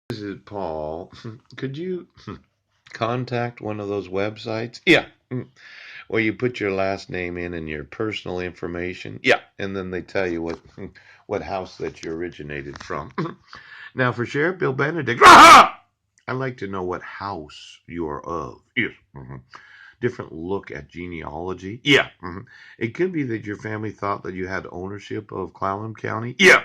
This is Paul. Could you contact one of those websites? Yeah. Where you put your last name in and your personal information. Yeah. And then they tell you what house that you originated from. Now, for Sheriff Bill Benedict, I'd like to know what house you are of. Yes. Different look at genealogy. Yeah. It could be that your family thought that you had ownership of Clallam County. Yeah.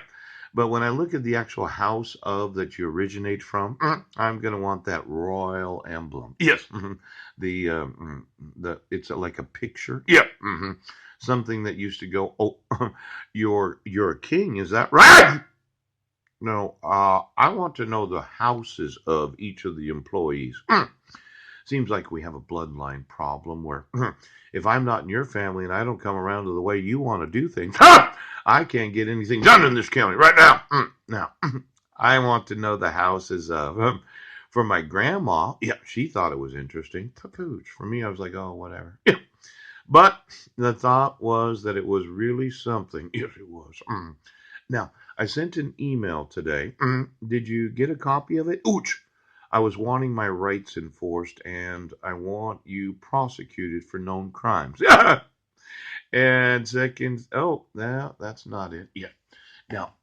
But when I look at the actual house of that you originate from, I'm going to want that royal emblem. Yes. The it's like a picture. Yeah. Something that used to go, oh, you're a king, is that right? No, I want to know the houses of each of the employees. Seems like we have a bloodline problem where if I'm not in your family and I don't come around to the way you want to do things, I can't get anything done in this county right now. Now, I want to know the houses of. For my grandma, yeah, she thought it was interesting. Papooch. For me, I was like, oh, whatever. Yeah. But the thought was that it was really something. Yes, it was. Now, I sent an email today. Did you get a copy of it? Ooch! I was wanting my rights enforced, and I want you prosecuted for known crimes. And second, oh, no, that's not it. Yeah. Now,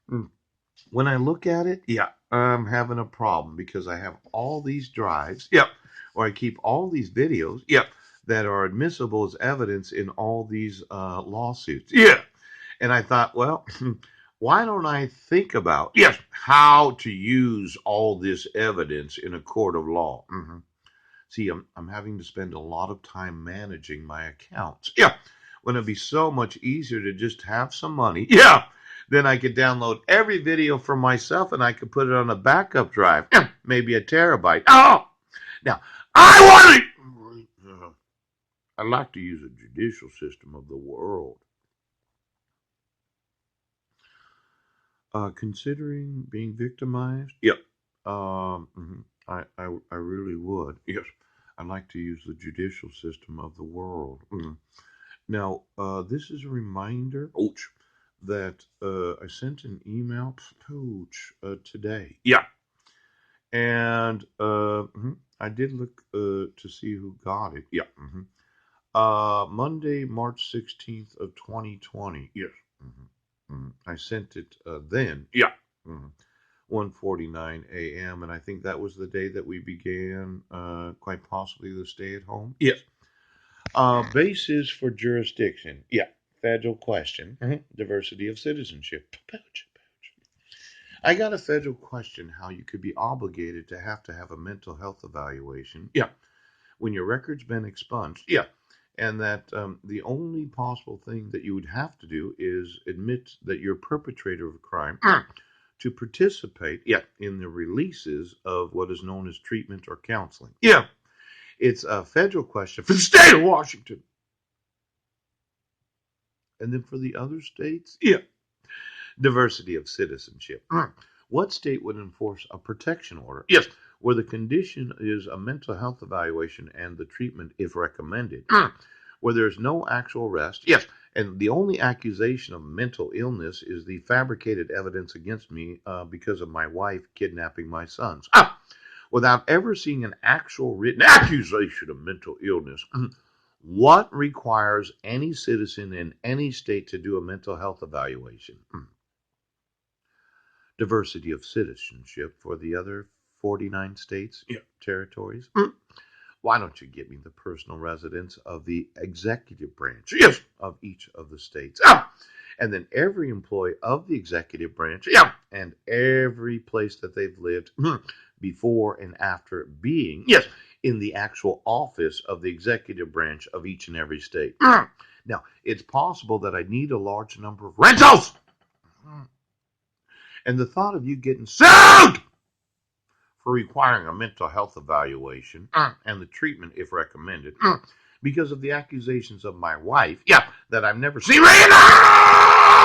when I look at it, yeah, I'm having a problem because I have all these drives. Yep. Or I keep all these videos. Yep. That are admissible as evidence in all these lawsuits. Yeah. And I thought, well, why don't I think about yes how to use all this evidence in a court of law? See, I'm having to spend a lot of time managing my accounts. Yeah, when it'd be so much easier to just have some money. Yeah, then I could download every video for myself and I could put it on a backup drive, maybe a terabyte. Oh, now I want it. I'd like to use a judicial system of the world. Considering being victimized? Yep. I really would. Yes. I'd like to use the judicial system of the world. Now, this is a reminder ouch, that I sent an email ouch, today. Yeah. And I did look to see who got it. Yeah. Monday, March 16th of 2020. Yes. I sent it then. Yeah. 1:49 a.m. And I think that was the day that we began, quite possibly, the stay at home. Yes. Basis for jurisdiction. Yeah. Federal question. Diversity of citizenship. I got a federal question how you could be obligated to have a mental health evaluation. Yeah. When your record's been expunged. Yeah. And that the only possible thing that you would have to do is admit that you're a perpetrator of a crime to participate, yeah, in the releases of what is known as treatment or counseling. Yeah, it's a federal question for the state of Washington. And then for the other states, yeah, diversity of citizenship. What state would enforce a protection order? Yes, where the condition is a mental health evaluation and the treatment if recommended. Where there's no actual arrest. Yes, and the only accusation of mental illness is the fabricated evidence against me because of my wife kidnapping my sons. Without ever seeing an actual written accusation of mental illness. What requires any citizen in any state to do a mental health evaluation? Diversity of citizenship for the other 49 states, yeah, territories. Why don't you give me the personal residence of the executive branch, yes, of each of the states? And then every employee of the executive branch, yeah, and every place that they've lived before and after being, yes, in the actual office of the executive branch of each and every state. Now, it's possible that I need a large number of rentals. And the thought of you getting sued for requiring a mental health evaluation and the treatment if recommended because of the accusations of my wife, yeah, that I've never seen.